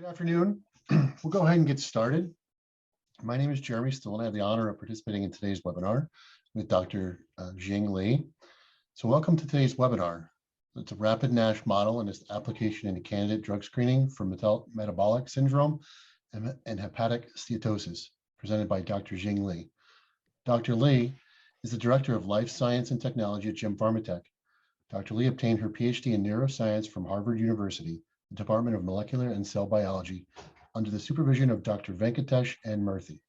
Good afternoon. We'll go ahead and get started. My name is Jeremy Still, and I have the honor of participating in today's webinar with Dr. Jing Li. So welcome to today's webinar. It's a rapid NASH model and its application into candidate drug screening for metabolic syndrome and hepatic steatosis, presented by Dr. Jing Li. Dr. Li is the Director of Life Science and Technology at GEM Pharmatech. Dr. Li obtained her PhD in neuroscience from Harvard University, the Department of Molecular and Cell Biology, under the supervision of Dr. Venkatesh N. Murthy.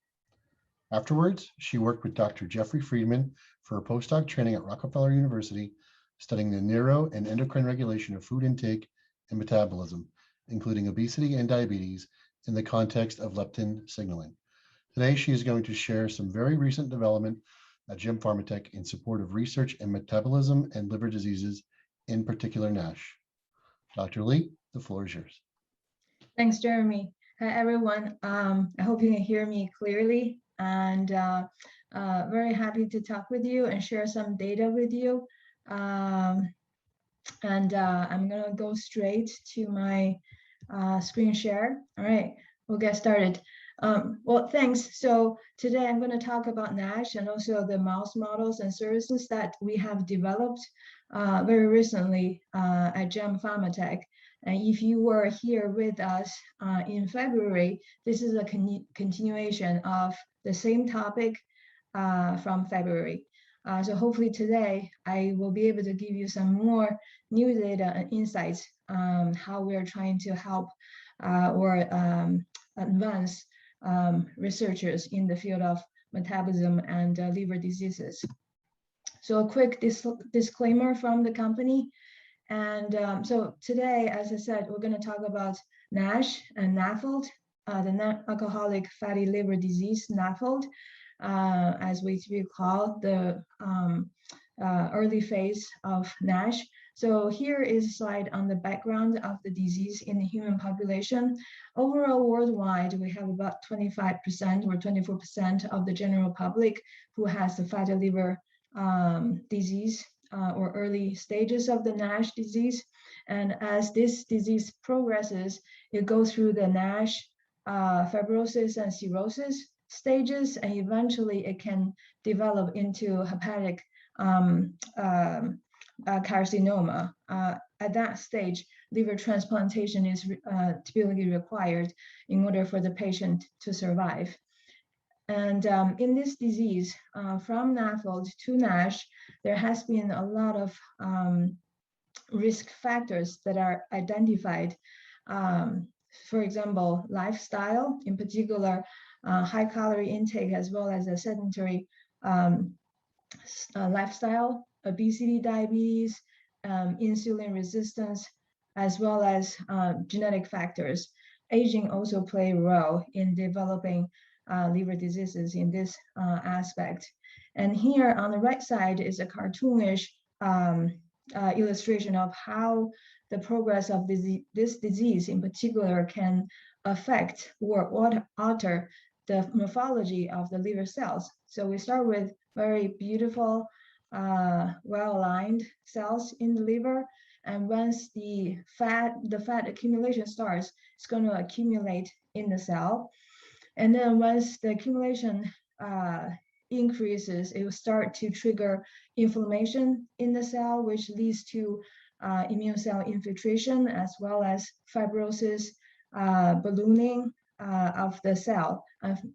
Afterwards, she worked with Dr. Jeffrey Friedman for her postdoc training at Rockefeller University, studying the neuro and endocrine regulation of food intake and metabolism, including obesity and diabetes, in the context of leptin signaling. Today, she is going to share some very recent development at GEM Pharmatech in support of research in metabolism and liver diseases, in particular NASH. Dr. Li, the floor is yours. Thanks, Jeremy. Hi, everyone. I hope you can hear me clearly, and very happy to talk with you and share some data with you. I'm gonna go straight to my screen share. All right, we'll get started. Well, thanks. So today I'm going to talk about NASH and also the mouse models and services that we have developed very recently at GEM Pharmatech. And if you were here with us in February, this is a continuation of the same topic from February. So hopefully today I will be able to give you some more new data and insights on how we're trying to help or advance researchers in the field of metabolism and liver diseases. So a quick disclaimer from the company. And so today, as I said, we're going to talk about NASH and NAFLD, the non-alcoholic fatty liver disease, NAFLD, as we call the early phase of NASH. So here is a slide on the background of the disease in the human population. Overall, worldwide, we have about 25% or 24% of the general public who has the fatty liver disease or early stages of the NASH disease. And as this disease progresses, it goes through the NASH, fibrosis and cirrhosis stages, and eventually it can develop into hepatic carcinoma. At that stage, liver transplantation is typically required in order for the patient to survive. And in this disease, from NAFLD to NASH, there has been a lot of risk factors that are identified. For example, lifestyle, in particular, high calorie intake, as well as a sedentary lifestyle, obesity, diabetes, insulin resistance, as well as genetic factors. Aging also play a role in developing liver diseases in this aspect. And here on the right side is a cartoonish illustration of how the progress of this disease in particular can affect or alter the morphology of the liver cells. So we start with very beautiful, well-aligned cells in the liver. And once the fat accumulation starts, it's going to accumulate in the cell. And then once the accumulation increases, it will start to trigger inflammation in the cell, which leads to immune cell infiltration, as well as fibrosis, ballooning of the cell.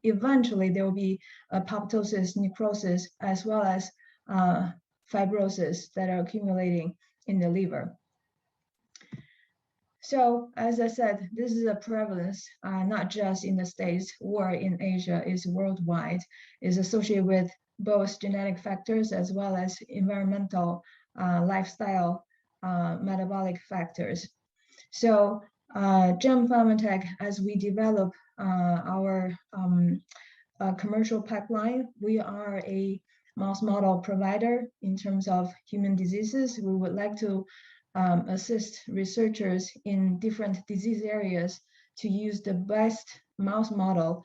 Eventually, there will be apoptosis, necrosis, as well as fibrosis that are accumulating in the liver. So, as I said, this is a prevalence, not just in the States or in Asia, is worldwide, is associated with both genetic factors as well as environmental, lifestyle, metabolic factors. So, GEM Pharmatech, as we develop our commercial pipeline, we are a mouse model provider in terms of human diseases. We would like to assist researchers in different disease areas to use the best mouse model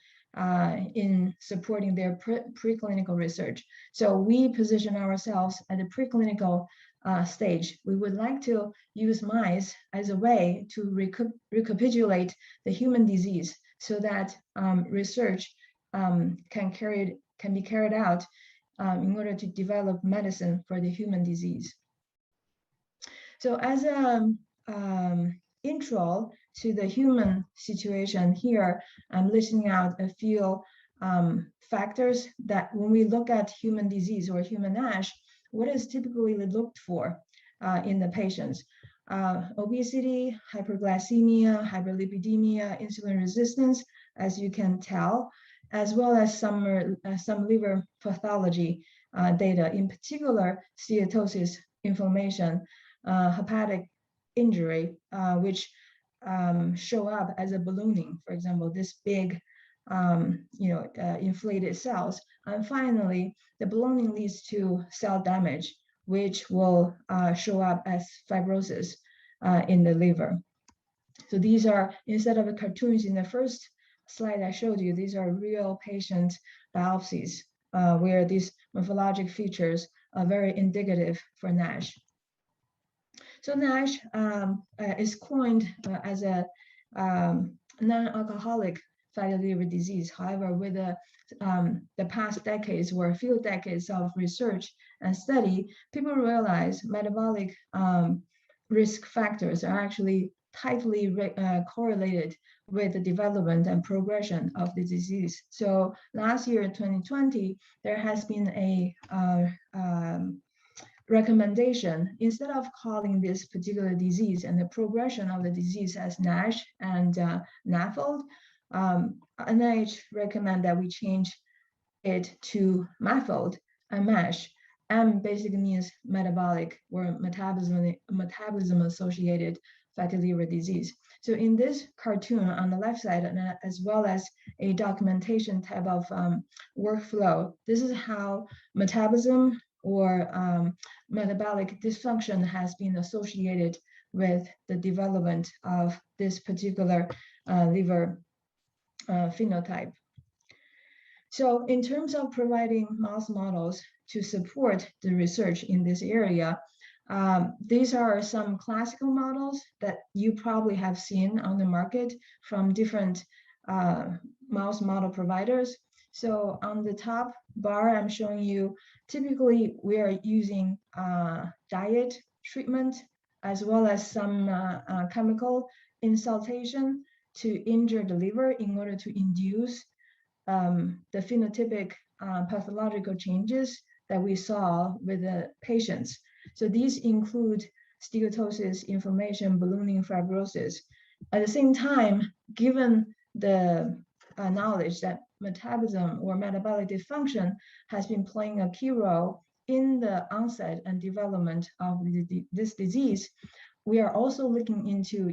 in supporting their preclinical research. So we position ourselves at the preclinical stage. We would like to use mice as a way to recapitulate the human disease so that research can be carried out in order to develop medicine for the human disease. So as an intro to the human situation here, I'm listing out a few factors that when we look at human disease or human NASH, what is typically looked for in the patients? Obesity, hyperglycemia, hyperlipidemia, insulin resistance, as you can tell, as well as some liver pathology data, in particular, steatosis, inflammation, hepatic injury, which show up as a ballooning, for example, this big, inflated cells. And finally, the ballooning leads to cell damage, which will show up as fibrosis in the liver. So these are, instead of the cartoons in the first slide I showed you, these are real patient biopsies where these morphologic features are very indicative for NASH. So NASH is coined as a non-alcoholic fatty liver disease. However, with the past decades or a few decades of research and study, people realize metabolic risk factors are actually tightly correlated with the development and progression of the disease. So last year, 2020, there has been a recommendation, instead of calling this particular disease and the progression of the disease as NASH and NAFLD, NIH recommend that we change it to MAFLD and MASH. M basically means metabolic or metabolism associated fatty liver disease. So in this cartoon on the left side, and as well as a documentation type of workflow, this is how metabolism or metabolic dysfunction has been associated with the development of this particular liver phenotype. So in terms of providing mouse models to support the research in this area, these are some classical models that you probably have seen on the market from different mouse model providers. So on the top bar, I'm showing you, typically we are using diet treatment as well as some chemical insultation to injure the liver in order to induce the phenotypic pathological changes that we saw with the patients. So these include steatosis, inflammation, ballooning, fibrosis. At the same time, given the knowledge that metabolism or metabolic dysfunction has been playing a key role in the onset and development of this disease, we are also looking into,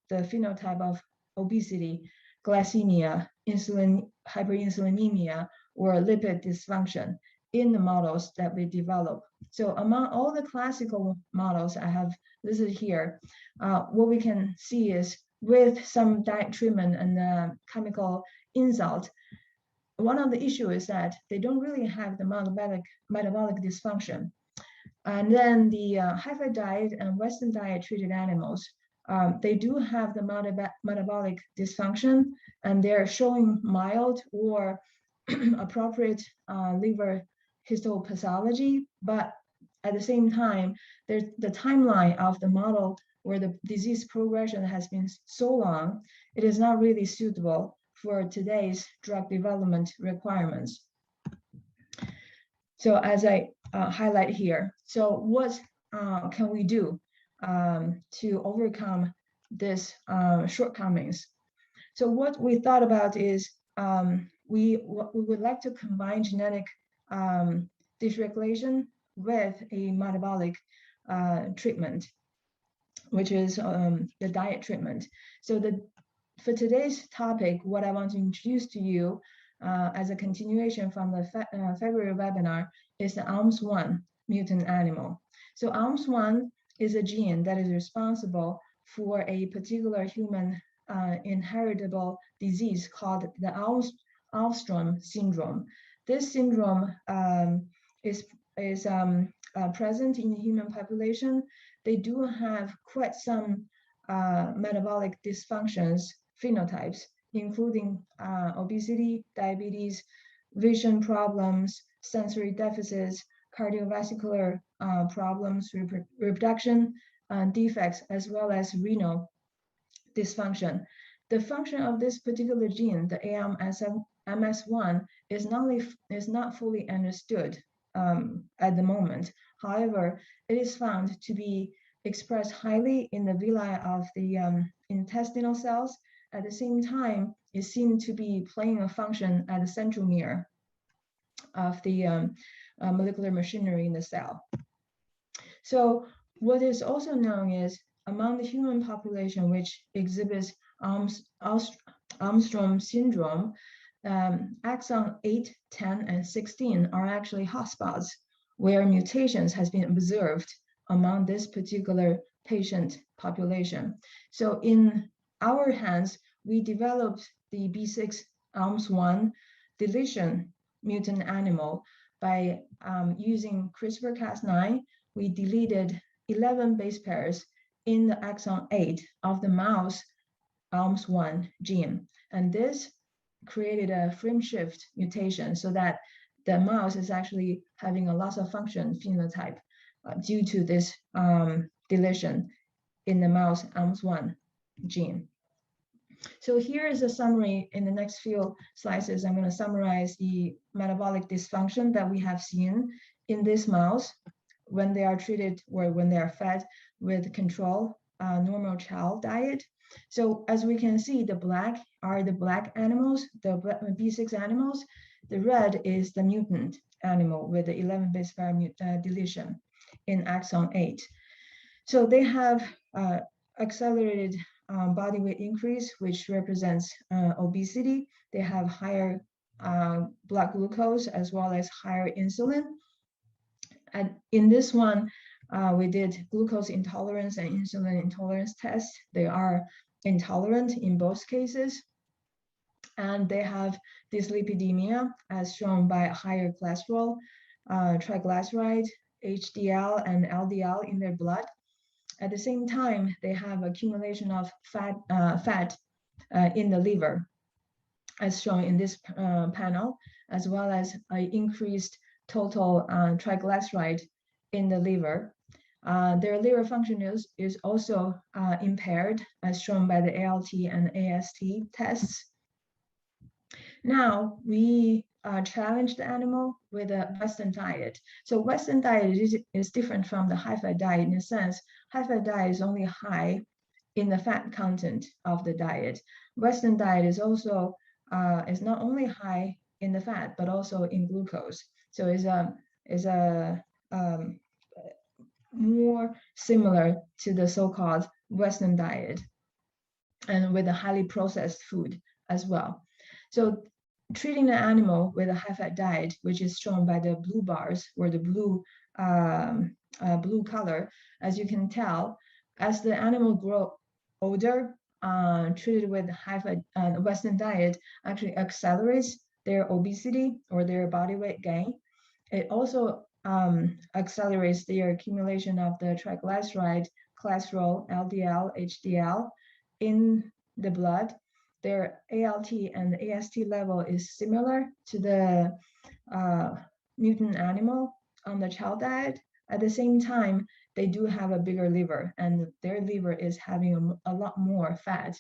the phenotype of obesity, glycemia, hyperinsulinemia, or lipid dysfunction in the models that we develop. So among all the classical models I have listed here, what we can see is with some diet treatment and chemical insult, one of the issues is that they don't really have the metabolic dysfunction. And then the high-fat diet and Western diet treated animals, they do have the metabolic dysfunction, and they're showing mild or appropriate liver histopathology, but at the same time, the timeline of the model where the disease progression has been so long, it is not really suitable for today's drug development requirements. So as I highlight here, so what can we do to overcome this shortcomings? So what we thought about is we would like to combine genetic dysregulation with a metabolic treatment, which is the diet treatment. So for today's topic, what I want to introduce to you as a continuation from the February webinar is the ALMS1 mutant animal. So ALMS1 is a gene that is responsible for a particular human inheritable disease called the Alström syndrome. This syndrome is present in the human population. They do have quite some metabolic dysfunctions phenotypes, including obesity, diabetes, vision problems, sensory deficits, cardiovascular problems, reproduction defects, as well as renal dysfunction. The function of this particular gene, the AMS1, is not fully understood at the moment. However, it is found to be expressed highly in the villi of the intestinal cells. At the same time, it seemed to be playing a function at the centromere of the molecular machinery in the cell. So what is also known is among the human population which exhibits Alström syndrome, exon 8, 10, and 16 are actually hotspots where mutations has been observed among this particular patient population. So in our hands, we developed the B6-ALMS1 deletion mutant animal by using CRISPR-Cas9. We deleted 11 base pairs in the exon 8 of the mouse ALMS1 gene. And this created a frame shift mutation so that the mouse is actually having a loss of function phenotype due to this deletion in the mouse ALMS1 gene. So here is a summary. In the next few slides, I'm going to summarize the metabolic dysfunction that we have seen in this mouse when they are treated or when they are fed with control normal chow diet. So as we can see, the black are the black animals, the B6 animals. The red is the mutant animal with the 11 base pair deletion in exon 8. So they have accelerated body weight increase, which represents obesity. They have higher blood glucose as well as higher insulin. And in this one, we did glucose intolerance and insulin intolerance tests. They are intolerant in both cases. And they have dyslipidemia as shown by higher cholesterol, triglyceride, HDL, and LDL in their blood. At the same time, they have accumulation of fat in the liver, as shown in this panel, as well as increased total triglyceride in the liver. Their liver function is also impaired, as shown by the ALT and AST tests. Now, we challenge the animal with a Western diet. So Western diet is different from the high-fat diet in a sense. High-fat diet is only high in the fat content of the diet. Western diet is also is not only high in the fat, but also in glucose. So is a more similar to the so-called Western diet, and with a highly processed food as well. So treating the animal with a high-fat diet, which is shown by the blue bars or the blue color, as you can tell, as the animal grow older, treated with high-fat Western diet actually accelerates their obesity or their body weight gain. It also accelerates their accumulation of the triglyceride, cholesterol, LDL, HDL in the blood. Their ALT and AST level is similar to the mutant animal on the chow diet. At the same time, they do have a bigger liver, and their liver is having a lot more fat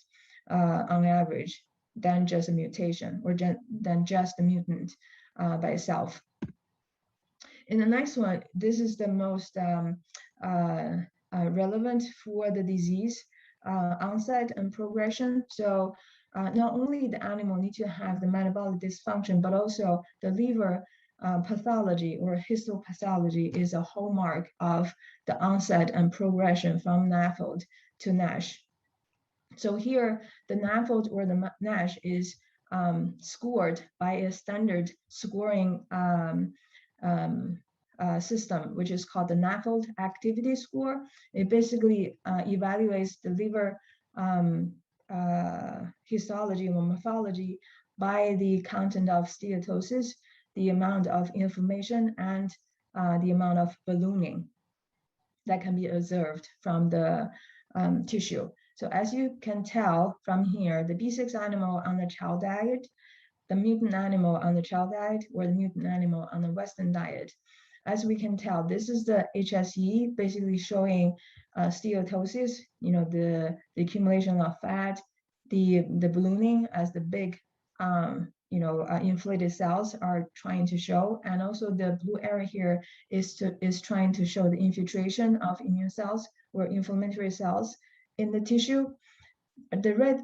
on average than just a mutation or than just a mutant by itself. In the next one, this is the most relevant for the disease onset and progression. So not only the animal need to have the metabolic dysfunction, but also the liver pathology or histopathology is a hallmark of the onset and progression from NAFLD to NASH. So here, the NAFLD or the NASH is scored by a standard scoring system, which is called the NAFLD activity score. It basically evaluates the liver histology or morphology by the content of steatosis, the amount of inflammation, and the amount of ballooning that can be observed from the tissue. So as you can tell from here, the B6 animal on the chow diet, the mutant animal on the chow diet, or the mutant animal on the Western diet. As we can tell, this is the HSE, basically showing steatosis, the accumulation of fat, the ballooning as the big, inflated cells are trying to show, and also the blue area here is trying to show the infiltration of immune cells or inflammatory cells in the tissue. The red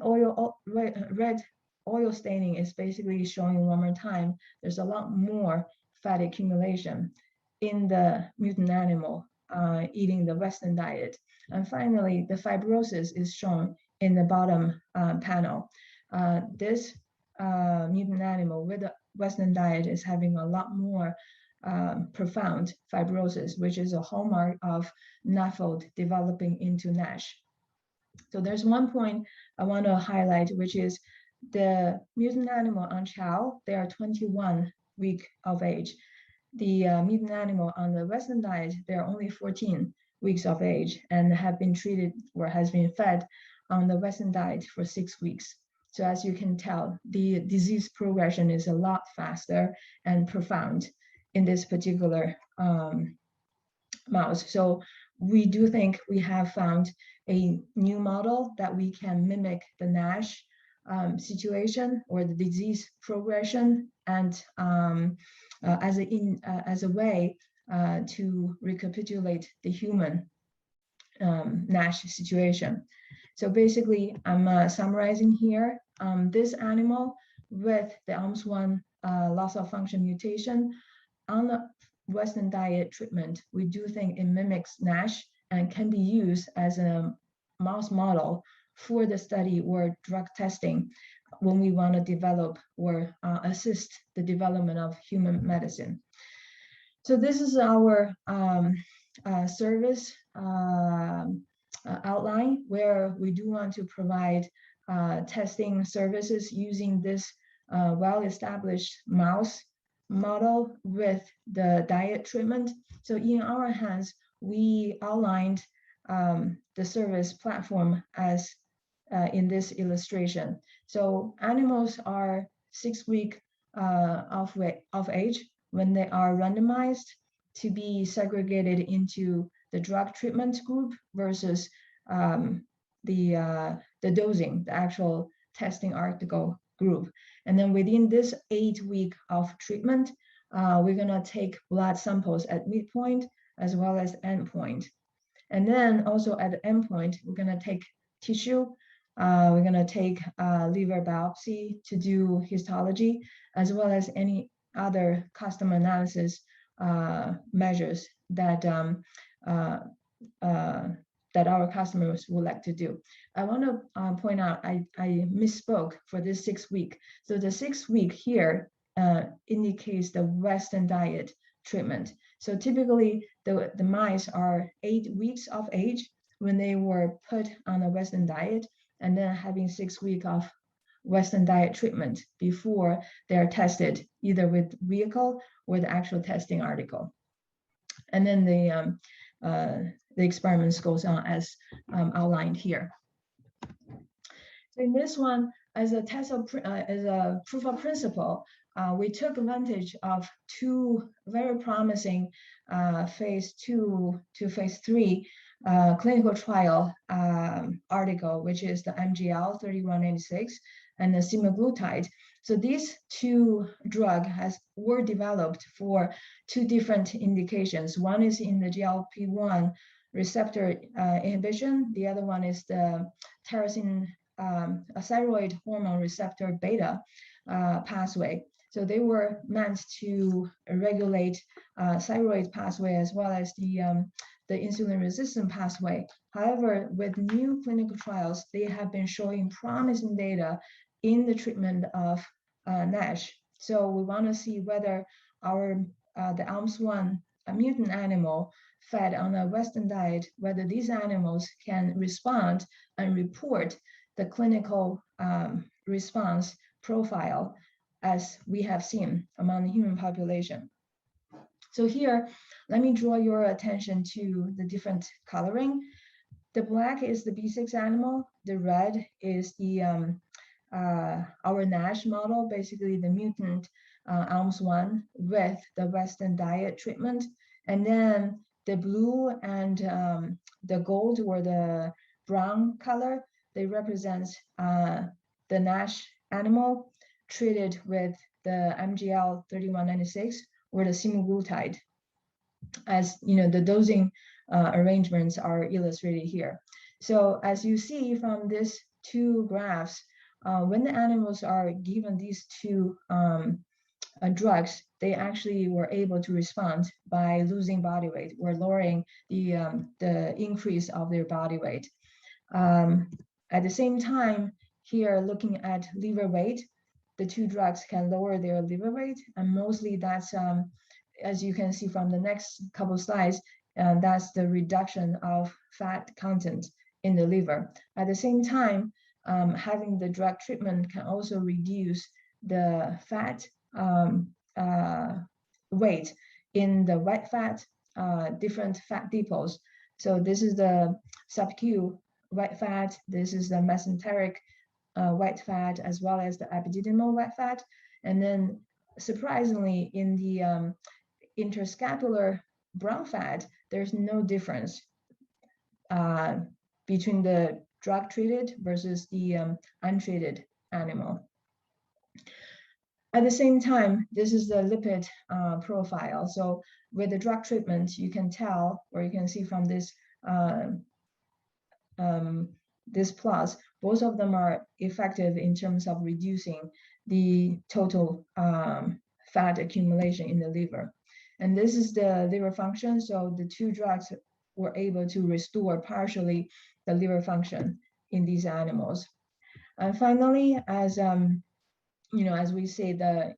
oil staining is basically showing one more time there's a lot more fat accumulation in the mutant animal eating the Western diet. And finally, the fibrosis is shown in the bottom panel. This mutant animal with the Western diet is having a lot more profound fibrosis, which is a hallmark of NAFLD developing into NASH. So there's one point I want to highlight, which is the mutant animal on chow, they are 21 weeks of age. The mutant animal on the Western diet, they're only 14 weeks of age and have been treated or has been fed on the Western diet for 6 weeks. So as you can tell, the disease progression is a lot faster and profound in this particular mouse. So we do think we have found a new model that we can mimic the NASH situation or the disease progression, and as a way to recapitulate the human NASH situation. So basically, I'm summarizing here. This animal with the ALMS1 loss of function mutation on the Western diet treatment, we do think it mimics NASH and can be used as a mouse model for the study or drug testing when we want to develop or assist the development of human medicine. So this is our service outline, where we do want to provide testing services using this well-established mouse model with the diet treatment. So in our hands, we outlined the service platform as in this illustration. So animals are 6 weeks of age when they are randomized to be segregated into the drug treatment group versus the dosing, the actual testing article group. And then within this 8 week of treatment, we're gonna take blood samples at midpoint as well as endpoint. And then also at the endpoint, we're gonna take tissue. We're gonna take liver biopsy to do histology, as well as any other custom analysis measures that that our customers would like to do. I want to point out, I misspoke for this 6 week. So the 6 week here indicates the Western diet treatment. So typically the mice are 8 weeks of age when they were put on a Western diet, and then having 6 weeks of Western diet treatment before they're tested either with vehicle or the actual testing article. And then the experiments goes on as outlined here. So in this one, as a test of as a proof of principle, we took advantage of 2 very promising phase 2 to phase 3 clinical trial article, which is the MGL 3186 and the semaglutide. So these 2 drugs were developed for 2 different indications. One is in the GLP-1 receptor inhibition. The other one is the tyrosine thyroid hormone receptor beta pathway. So they were meant to regulate thyroid pathway as well as the insulin resistant pathway. However, with new clinical trials, they have been showing promising data in the treatment of NASH. So we want to see whether the ALMS1 mutant animal fed on a Western diet, whether these animals can respond and report the clinical response profile as we have seen among the human population. So here, let me draw your attention to the different coloring. The black is the B6 animal. The red is the our NASH model, basically the mutant ALMS1 with the Western diet treatment. And then the blue and the gold or the brown color, they represent the NASH animal treated with the MGL 3196 or the semaglutide. As you know, the dosing arrangements are illustrated here. So as you see from these two graphs, when the animals are given these two drugs, they actually were able to respond by losing body weight or lowering the increase of their body weight. At the same time, here looking at liver weight, the two drugs can lower their liver weight, and mostly that's as you can see from the next couple slides, that's the reduction of fat content in the liver. At the same time, having the drug treatment can also reduce the fat weight in the white fat, different fat depots. So this is the sub-Q white fat, this is the mesenteric white fat, as well as the epididymal white fat. And then surprisingly, in the interscapular brown fat, there's no difference between the drug treated versus the untreated animal. At the same time, this is the lipid profile. So with the drug treatment, you can tell, or you can see from this this plots, both of them are effective in terms of reducing the total fat accumulation in the liver. And this is the liver function. So the two drugs were able to restore partially the liver function in these animals. And finally, as you know, as we say, the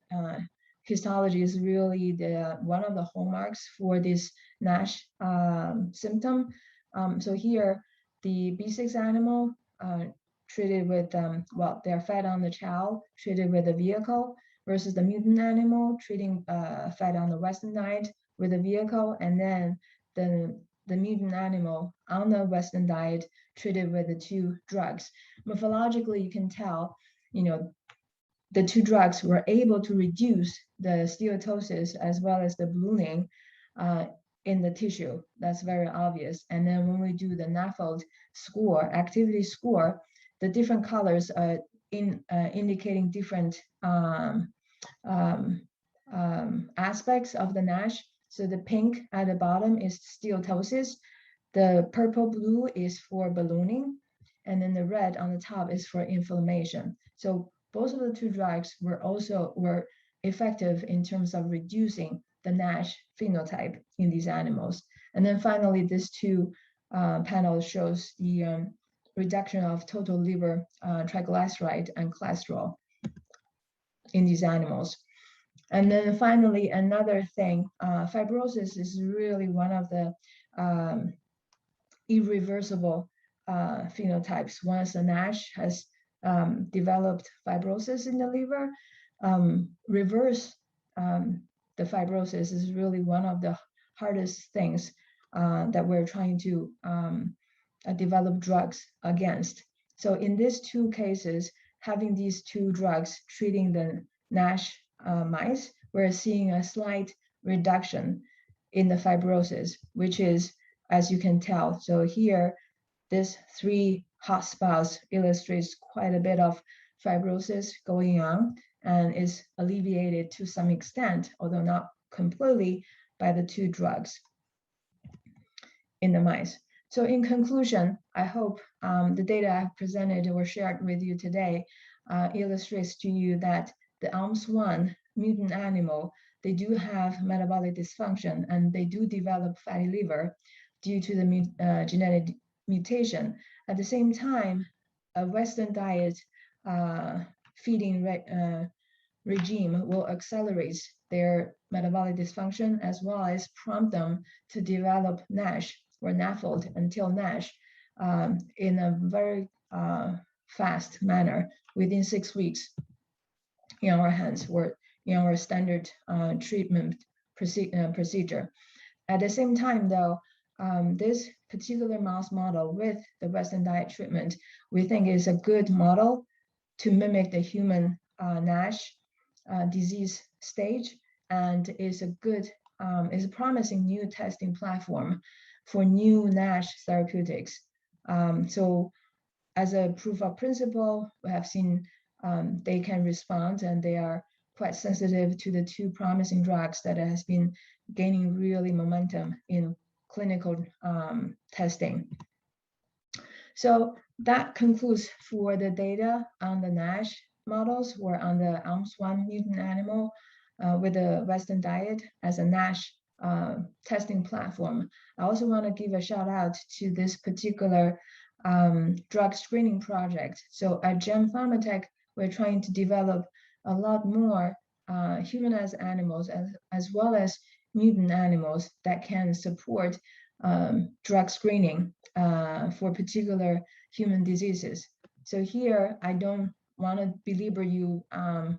histology is really the one of the hallmarks for this NASH symptom. So here, the B6 animal treated with, well, they're fed on the chow, treated with a vehicle, versus the mutant animal treating fed on the Western diet with a vehicle, and then the mutant animal on the Western diet treated with the two drugs. Morphologically, you can tell, you know, the two drugs were able to reduce the steatosis as well as the ballooning in the tissue. That's very obvious. And then when we do the NAFLD score, activity score, the different colors are indicating different aspects of the NASH. So the pink at the bottom is steatosis. The purple blue is for ballooning. And then the red on the top is for inflammation. So both of the two drugs were effective in terms of reducing the NASH phenotype in these animals. And then finally, this two panels shows the reduction of total liver triglyceride and cholesterol in these animals. And then finally, another thing, fibrosis is really one of the irreversible phenotypes. Once the NASH has developed fibrosis in the liver, reverse the fibrosis is really one of the hardest things that we're trying to develop drugs against. So in these two cases, having these two drugs treating the NASH mice, we're seeing a slight reduction in the fibrosis, which is, as you can tell. So here, this 3 hotspots illustrates quite a bit of fibrosis going on and is alleviated to some extent, although not completely, by the two drugs in the mice. So in conclusion, I hope the data I've presented or shared with you today illustrates to you that the ALMS1 mutant animal, they do have metabolic dysfunction and they do develop fatty liver due to the genetic mutation. At the same time, a Western diet feeding regime will accelerate their metabolic dysfunction as well as prompt them to develop NASH or NAFLD until NASH in a very fast manner within 6 weeks. in our hands or in our standard treatment procedure. At the same time, though, this particular mouse model with the Western diet treatment, we think is a good model to mimic the human NASH disease stage, and is a promising new testing platform for new NASH therapeutics. So as a proof of principle, we have seen they can respond, and they are quite sensitive to the two promising drugs that has been gaining really momentum in clinical testing. So that concludes for the data on the NASH models or on the ALMS1 mutant animal with the Western diet as a NASH testing platform. I also want to give a shout out to this particular drug screening project. So at GEM Pharmatech, we're trying to develop a lot more humanized animals as well as mutant animals that can support drug screening for particular human diseases. So here, I don't want to belabor you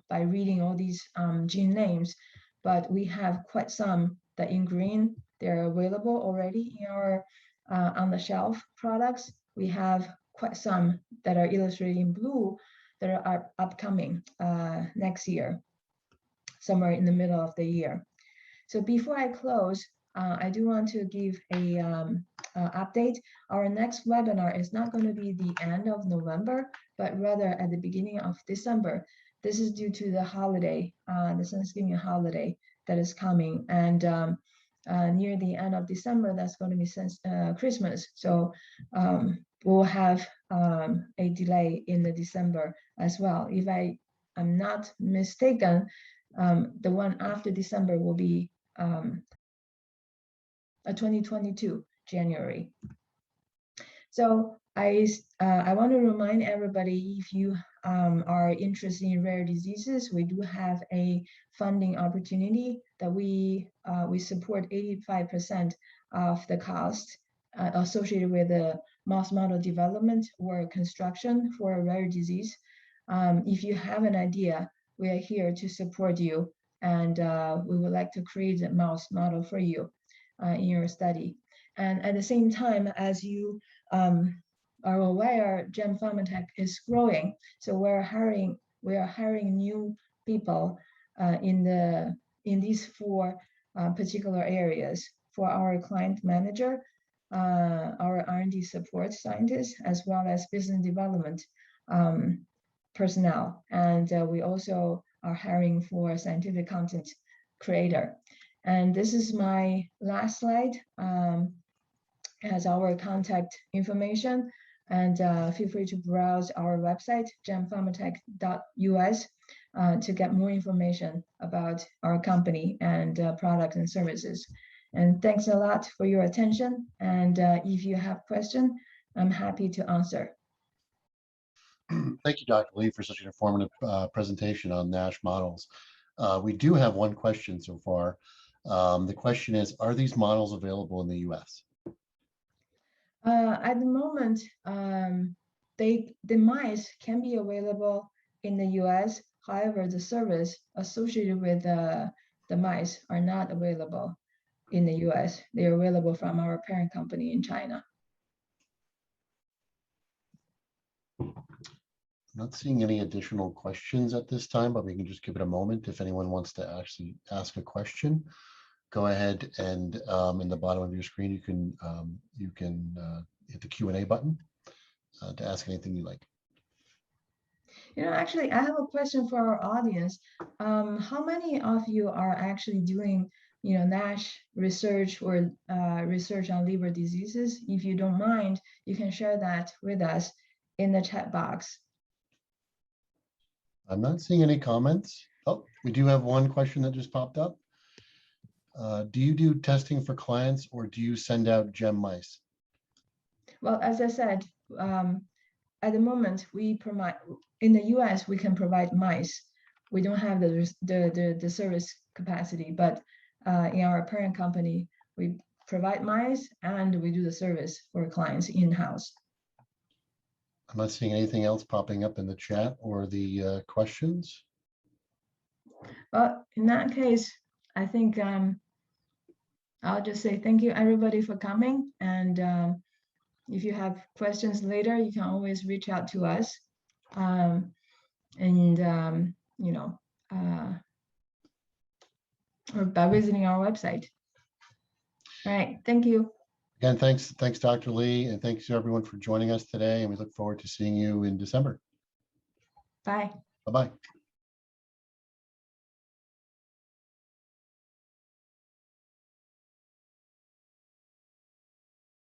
by reading all these gene names, but we have quite some that in green, they're available already in our on-the-shelf products. We have quite some that are illustrated in blue that are upcoming next year, somewhere in the middle of the year. So before I close, I do want to give a update. Our next webinar is not going to be the end of November, but rather at the beginning of December. This is due to the holiday, the Thanksgiving holiday that is coming. And near the end of December, that's going to be Christmas. So we'll have a delay in the December as well. If I'm not mistaken, the one after December will be 2022 January. So I want to remind everybody, if you are interested in rare diseases, we do have a funding opportunity that we support 85% of the cost associated with the mouse model development or construction for a rare disease. If you have an idea, we are here to support you, and we would like to create a mouse model for you in your study. And at the same time, as you are aware, GEM Pharmatech is growing. So we are hiring new people in these four particular areas for our client manager, our R&D support scientists, as well as business development personnel. And we also are hiring for scientific content creator. And this is my last slide. Has our contact information, and feel free to browse our website, gempharmatech.us, to get more information about our company and products and services. And thanks a lot for your attention. And if you have questions, I'm happy to answer. Thank you, Dr. Lee, for such an informative presentation on NASH models. We do have one question so far. The question is, are these models available in the US? At the moment, the mice can be available in the US. However, the service associated with the mice are not available in the US. They are available from our parent company in China. I'm not seeing any additional questions at this time, but we can just give it a moment. If anyone wants to actually ask a question, go ahead and in the bottom of your screen, you can hit the Q&A button to ask anything you like. You know, actually, I have a question for our audience. How many of you are actually doing, NASH research or research on liver diseases? If you don't mind, you can share that with us in the chat box. I'm not seeing any comments. Oh, we do have one question that just popped up. Do you do testing for clients, or do you send out GEM mice? Well, as I said, at the moment, we provide, in the US, we can provide mice. We don't have the service capacity, but in our parent company, we provide mice and we do the service for clients in-house. I'm not seeing anything else popping up in the chat or the questions. Well, in that case, I think I'll just say thank you everybody for coming. And if you have questions later, you can always reach out to us. You know, or by visiting our website. All right, thank you. Again, thanks, Dr. Lee, and thanks to everyone for joining us today. And we look forward to seeing you in December. Bye. Bye-bye.